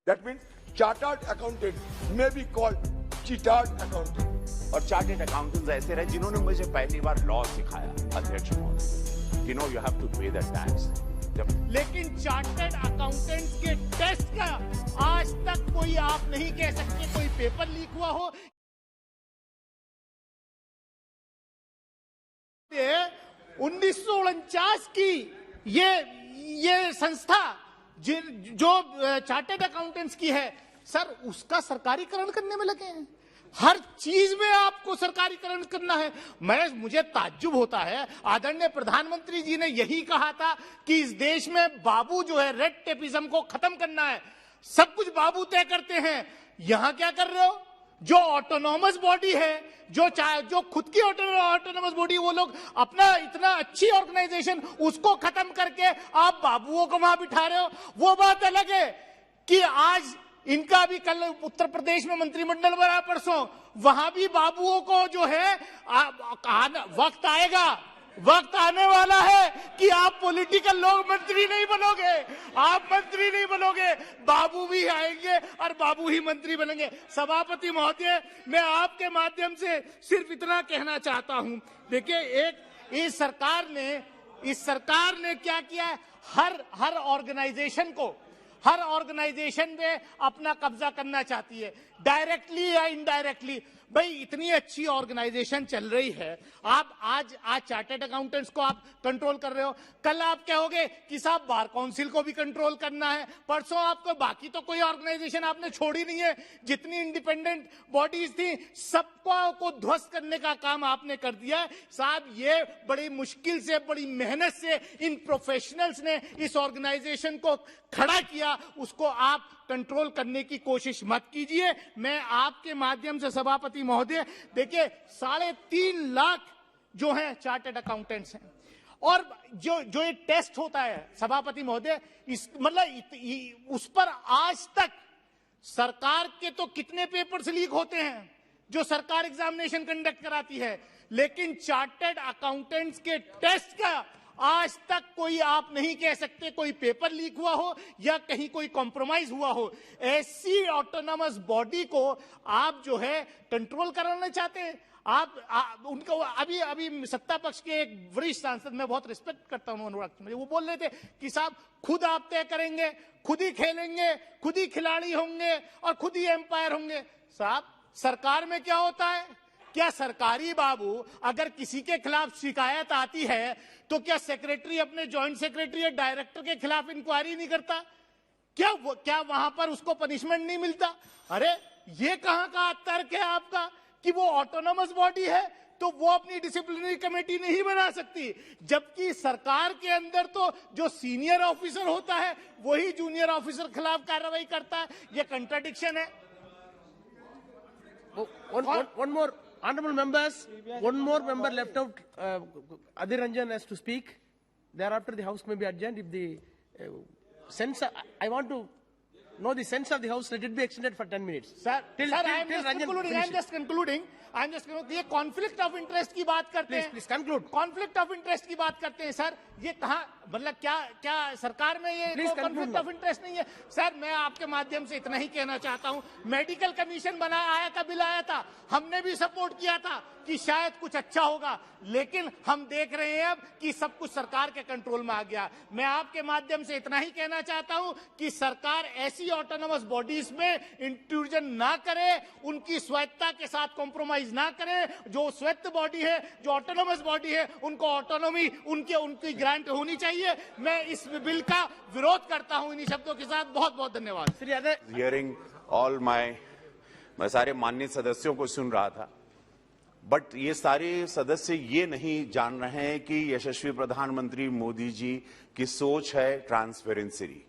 That means chartered accountant may be called cheated accountant. और chartered accountants ऐसे रहे जिन्होंने मुझे पहली बार लॉ सिखाया, अध्यक्ष महोदय, यू हैव टू पे द टैक्स। लेकिन चार्टर्ड अकाउंटेंट्स के टेस्ट का आज तक कोई आप नहीं कह सकते कोई पेपर लीक हुआ हो। 1949 की ये संस्था जो चार्टर्ड अकाउंटेंट्स की है सर, उसका सरकारीकरण करने में लगे हैं। हर चीज में आपको सरकारीकरण करना है। मुझे ताज्जुब होता है, आदरणीय प्रधानमंत्री जी ने यही कहा था कि इस देश में बाबू जो है रेड टेपिज्म को खत्म करना है, सब कुछ बाबू तय करते हैं। यहां क्या कर रहे हो? जो ऑटोनॉमस बॉडी है, जो खुद की ऑटोनॉमस बॉडी, वो लोग अपना इतना अच्छी ऑर्गेनाइजेशन उसको खत्म करके आप बाबुओं को वहां बिठा रहे हो। वो बात अलग है कि आज इनका भी कल उत्तर प्रदेश में मंत्रिमंडल बना, परसों वहां भी बाबुओं को जो है वक्त आने वाला है कि आप पॉलिटिकल लोग मंत्री नहीं बनोगे, आप मंत्री नहीं बनोगे, बाबू भी आएंगे और बाबू ही मंत्री बनेंगे। सभापति महोदय, मैं आपके माध्यम से सिर्फ इतना कहना चाहता हूं, देखिए इस सरकार ने क्या किया है, हर ऑर्गेनाइजेशन में अपना कब्जा करना चाहती है, डायरेक्टली या इनडायरेक्टली। भाई इतनी अच्छी ऑर्गेनाइजेशन चल रही है, आप आज चार्टर्ड अकाउंटेंट्स को आप कंट्रोल कर रहे हो, कल आप कहोगे कि साहब बार काउंसिल को भी कंट्रोल करना है, परसों आपको बाकी तो कोई ऑर्गेनाइजेशन आपने छोड़ी नहीं है। जितनी इंडिपेंडेंट बॉडीज थी सबको ध्वस्त करने का काम आपने कर दिया है। साहब ये बड़ी मुश्किल से, बड़ी मेहनत से इन प्रोफेशनल्स ने इस ऑर्गेनाइजेशन को खड़ा किया, उसको आप कंट्रोल करने की कोशिश मत कीजिए। मैं आपके माध्यम से सभापति महोदय, देखिए 3.5 लाख जो हैं चार्टर्ड अकाउंटेंट्स हैं, और जो ये टेस्ट होता है सभापति महोदय, इस मतलब उस पर आज तक सरकार के तो कितने पेपर्स लीक होते हैं जो सरकार एग्जामिनेशन कंडक्ट कराती है, लेकिन चार्टर्ड अकाउंटेंट्स के टेस्ट का आज तक कोई आप नहीं कह सकते कोई पेपर लीक हुआ हो या कहीं कोई कॉम्प्रोमाइज हुआ हो। ऐसी ऑटोनॉमस बॉडी को आप जो है कंट्रोल कराना चाहते हैं। आप उनको अभी सत्ता पक्ष के एक वरिष्ठ सांसद, मैं बहुत रिस्पेक्ट करता हूं अनुराग, वो बोल रहे थे कि साहब खुद आप तय करेंगे, खुद ही खेलेंगे, खुद ही खिलाड़ी होंगे और खुद ही एम्पायर होंगे। साहब सरकार में क्या होता है? क्या सरकारी बाबू अगर किसी के खिलाफ शिकायत आती है तो क्या सेक्रेटरी अपने जॉइंट सेक्रेटरी या डायरेक्टर के खिलाफ इंक्वायरी नहीं करता? क्या वहां पर उसको पनिशमेंट नहीं मिलता? अरे ये कहां का तर्क है आपका कि वो ऑटोनॉमस बॉडी है तो वो अपनी डिसिप्लिनरी कमेटी नहीं बना सकती, जबकि सरकार के अंदर तो जो सीनियर ऑफिसर होता है वही जूनियर ऑफिसर खिलाफ कार्रवाई करता है। ये कंट्राडिक्शन है। One more. Honorable members, one more member left out. Adhir Ranjan has to speak. Thereafter, the House may be adjourned. If the sense, I want to know the sense of the House. Let it be extended for 10 minutes. Sir, I'm just concluding. ये conflict of interest की बात करते हैं। Please conclude. Conflict of interest की बात करते हैं sir, ये कहाँ, मतलब क्या सरकार में ये कॉन्फ्लिक्ट ऑफ इंटरेस्ट नहीं है? सर मैं आपके माध्यम से इतना ही कहना चाहता हूं, मेडिकल कमीशन बिल आया था, हमने भी सपोर्ट किया था कि शायद कुछ अच्छा होगा, लेकिन हम देख रहे हैं अब कि सब कुछ सरकार के कंट्रोल में आ गया। मैं आपके माध्यम से इतना ही कहना चाहता हूं कि सरकार ऐसी ऑटोनॉमस बॉडीज में इंट्रूजन ना करे, उनकी स्वायत्ता के साथ कॉम्प्रोमाइज ना करे। जो स्वायत्त बॉडी है, जो ऑटोनॉमस बॉडी है, उनको ऑटोनॉमी उनकी ग्रांट होनी चाहिए। मैं इस बिल का विरोध करता हूं। इन्हीं शब्दों के साथ बहुत बहुत धन्यवाद। हियरिंग ऑल मैं सारे माननीय सदस्यों को सुन रहा था, बट ये सारे सदस्य ये नहीं जान रहे हैं कि यशस्वी प्रधानमंत्री मोदी जी की सोच है ट्रांसपेरेंसी,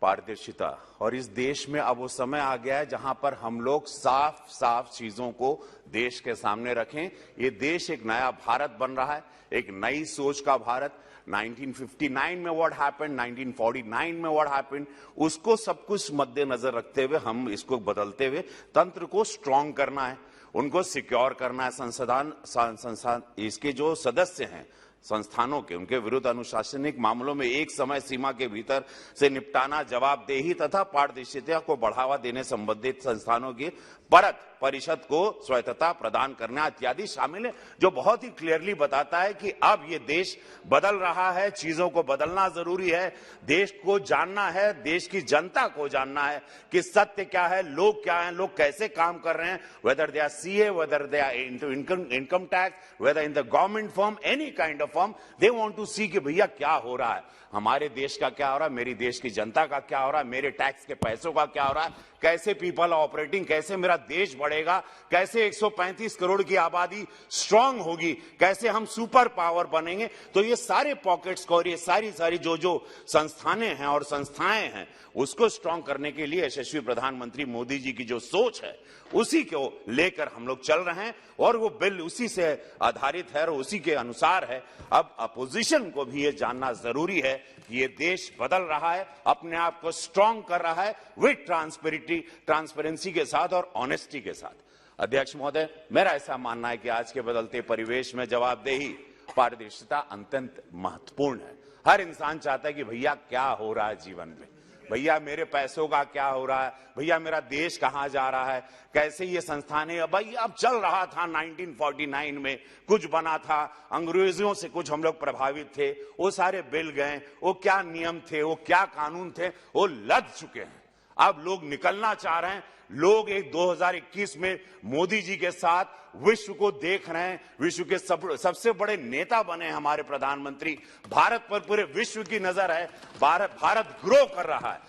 पारदर्शिता, और इस देश में अब वो समय आ गया है जहां पर हम लोग साफ साफ चीजों को देश के सामने रखें। ये देश एक नया भारत बन रहा है, एक नई सोच का भारत। 1959 में व्हाट हैपेंड, 1949 में व्हाट हैपेंड, उसको सब कुछ मद्देनजर रखते हुए हम इसको बदलते हुए तंत्र को स्ट्रांग करना है, उनको सिक्योर करना है। संसद इसके जो सदस्य हैं संस्थानों के उनके विरुद्ध अनुशासनिक मामलों में एक समय सीमा के भीतर से निपटाना, जवाबदेही तथा पारदर्शिता को बढ़ावा देने संबंधित संस्थानों की परत परिषद को स्वायत्तता प्रदान करना इत्यादि शामिल है, जो बहुत ही क्लियरली बताता है कि अब ये देश बदल रहा है, चीजों को बदलना जरूरी है, देश को जानना है, देश की जनता को जानना है कि सत्य क्या है, लोग क्या हैं, लोग कैसे काम कर रहे हैं, whether they are CA, whether they are into income tax, whether in the government firm, any kind of firm, they want to see कि भैया क्या हो रहा है, हमारे देश का क्या हो रहा है, मेरी देश की जनता का क्या हो रहा है, मेरे टैक्स के पैसों का क्या हो रहा है, कैसे पीपल ऑपरेटिंग, कैसे मेरा देश बढ़ेगा, कैसे 135 करोड़ की आबादी स्ट्रांग होगी, कैसे हम सुपर पावर बनेंगे। तो ये सारे पॉकेट्स को और ये सारी जो संस्थानें हैं और संस्थाएं हैं उसको स्ट्रांग करने के लिए यशस्वी प्रधानमंत्री मोदी जी की जो सोच है उसी को लेकर हम लोग चल रहे हैं और वो बिल उसी से आधारित है और उसी के अनुसार है। अब अपोजिशन को भी ये जानना जरूरी है कि ये देश बदल रहा है, अपने आप को स्ट्रांग कर रहा है विद ट्रांसपेरेंसी के साथ और ऑनेस्टी के साथ। अध्यक्ष महोदय, मेरा ऐसा मानना है कि आज के बदलते परिवेश में जवाबदेही, पारदर्शिता अत्यंत महत्वपूर्ण है। हर इंसान चाहता है कि भैया क्या हो रहा है जीवन में, भैया मेरे पैसों का क्या हो रहा है, भैया मेरा देश कहां जा रहा है, कैसे ये संस्थानें, भाई अब चल रहा था 1949 में कुछ बना था, अंग्रेजों से कुछ हम लोग प्रभावित थे, वो सारे बिल गए, वो क्या नियम थे, वो क्या कानून थे, वो लद चुके हैं। अब लोग निकलना चाह रहे हैं, लोग एक 2021 में मोदी जी के साथ विश्व को देख रहे हैं, विश्व के सबसे बड़े नेता बने हमारे प्रधानमंत्री, भारत पर पूरे विश्व की नजर है, भारत ग्रो कर रहा है,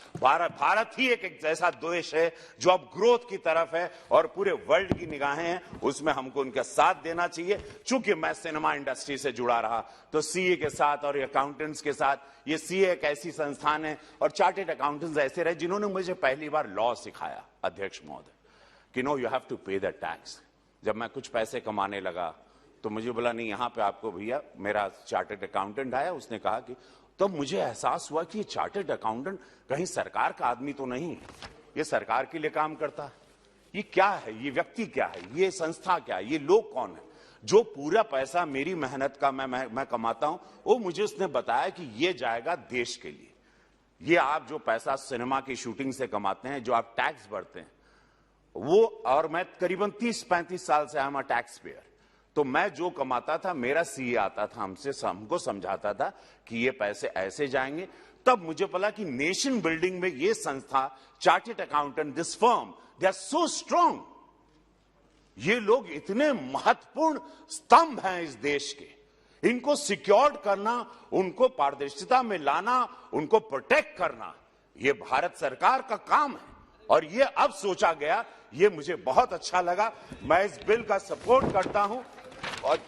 भारत ही एक ऐसा देश है जो अब ग्रोथ की तरफ है और पूरे वर्ल्ड की निगाहें हैं, उसमें हमको उनका साथ देना चाहिए। चूंकि मैं सिनेमा इंडस्ट्री से जुड़ा रहा तो सीए के साथ और अकाउंटेंट्स के साथ, ये सीए एक ऐसी संस्थान है और चार्टेड अकाउंटेंट्स ऐसे रहे जिन्होंने मुझे पहली बार लॉ सिखाया अध्यक्ष महोदय कि नो यू हैव टू पे द टैक्स। जब मैं कुछ पैसे कमाने लगा तो मुझे बोला नहीं, यहां पे आपको भैया, मेरा चार्टर्ड अकाउंटेंट आया, उसने कहा कि तब मुझे एहसास हुआ कि ये चार्टर्ड अकाउंटेंट कहीं सरकार का आदमी तो नहीं है, ये सरकार के लिए काम करता है, ये क्या है, ये व्यक्ति क्या है, ये संस्था क्या है, ये लोग कौन है, जो पूरा पैसा मेरी मेहनत का मैं कमाता हूं, वो मुझे उसने बताया कि ये जाएगा देश के लिए। ये आप जो पैसा सिनेमा की शूटिंग से कमाते हैं, जो आप टैक्स भरते हैं, वो, और मैं करीबन 30-35 साल से I'm a टैक्स पेयर, तो मैं जो कमाता था, मेरा सीए आता था हमको समझाता था कि ये पैसे ऐसे जाएंगे। तब मुझे पता कि नेशन बिल्डिंग में ये संस्था, chartered accountant, this firm, they are so strong, ये लोग इतने महत्वपूर्ण स्तंभ हैं इस देश के, इनको सिक्योर्ड करना, उनको पारदर्शिता में लाना, उनको प्रोटेक्ट करना, ये भारत सरकार का काम है और ये अब सोचा गया, ये मुझे बहुत अच्छा लगा। मैं इस बिल का सपोर्ट करता हूं और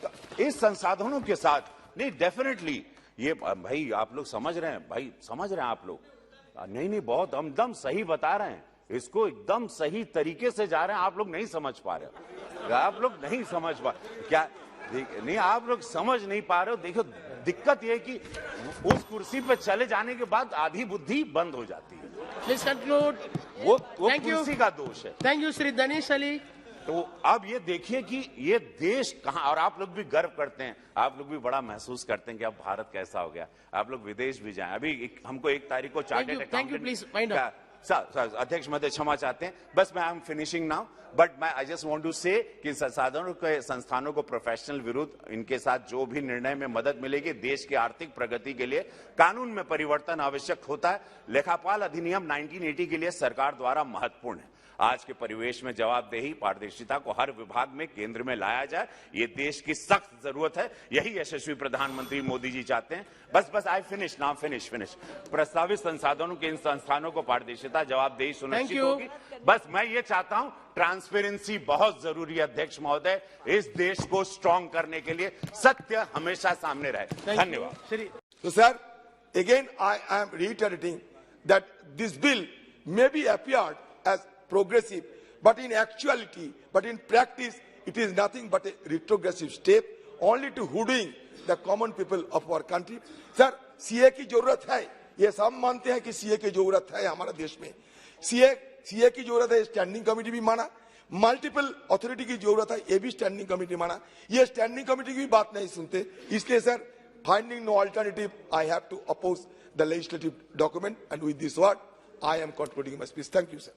इस संसाधनों के साथ, नहीं डेफिनेटली ये, भाई आप लोग समझ रहे हैं, भाई समझ रहे हैं आप लोग, नहीं बहुत एकदम सही बता रहे हैं, इसको एकदम सही तरीके से जा रहे हैं, आप लोग नहीं समझ पा रहे, आप लोग नहीं समझ पा क्या, नहीं आप लोग समझ नहीं पा रहे हो। देखो दिक्कत यह है कि उस कुर्सी पे चले जाने के बाद आधी बुद्धि बंद हो जाती है। Please conclude. वो Thank you. कुर्सी का दोष है। Thank you, Shri Danish Ali. तो अब ये देखिए कि ये देश कहां, और आप लोग भी गर्व करते हैं, आप लोग भी बड़ा महसूस करते हैं कि अब भारत कैसा हो गया, आप लोग विदेश भी जाएं। अभी हमको 1 तारीख को चार्टर्ड अकाउंटेंट, अध्यक्ष महोदय क्षमा चाहते हैं, बस मैं I am finishing now, but मैं आई जस्ट वांट टू से कि संसाधनों के संस्थानों को प्रोफेशनल विरुद्ध इनके साथ जो भी निर्णय में मदद मिलेगी, देश की आर्थिक प्रगति के लिए कानून में परिवर्तन आवश्यक होता है। लेखापाल अधिनियम 1980 के लिए सरकार द्वारा महत्वपूर्ण है। आज के परिवेश में जवाबदेही, पारदर्शिता को हर विभाग में केंद्र में लाया जाए, ये देश की सख्त जरूरत है, यही यशस्वी प्रधानमंत्री मोदी जी चाहते हैं। बस आई फिनिश नाउ, फिनिश प्रस्तावित संसाधनों के इन संस्थानों को पारदर्शिता, जवाबदेही सुनिश्चित होगी। बस मैं ये चाहता हूं, ट्रांसपेरेंसी बहुत जरूरी है अध्यक्ष महोदय, इस देश को स्ट्रांग करने के लिए सत्य हमेशा सामने रहे। धन्यवाद। So sir, again I am reiterating that this bill may be appeared as progressive, but in actuality, but in practice, it is nothing but a retrogressive step, only to hoodwink the common people of our country. Sir, CA की जरूरत है, ये सब मानते हैं कि CA की जरूरत है हमारे देश में। सीए की जरूरत है, स्टैंडिंग कमेटी भी माना, मल्टीपल अथॉरिटी की जरूरत है, ये भी स्टैंडिंग कमेटी माना। ये स्टैंडिंग कमेटी की भी बात नहीं सुनते, इसलिए sir Finding no alternative, I have to oppose the legislative document, and with this word, I am concluding my speech. Thank you, sir.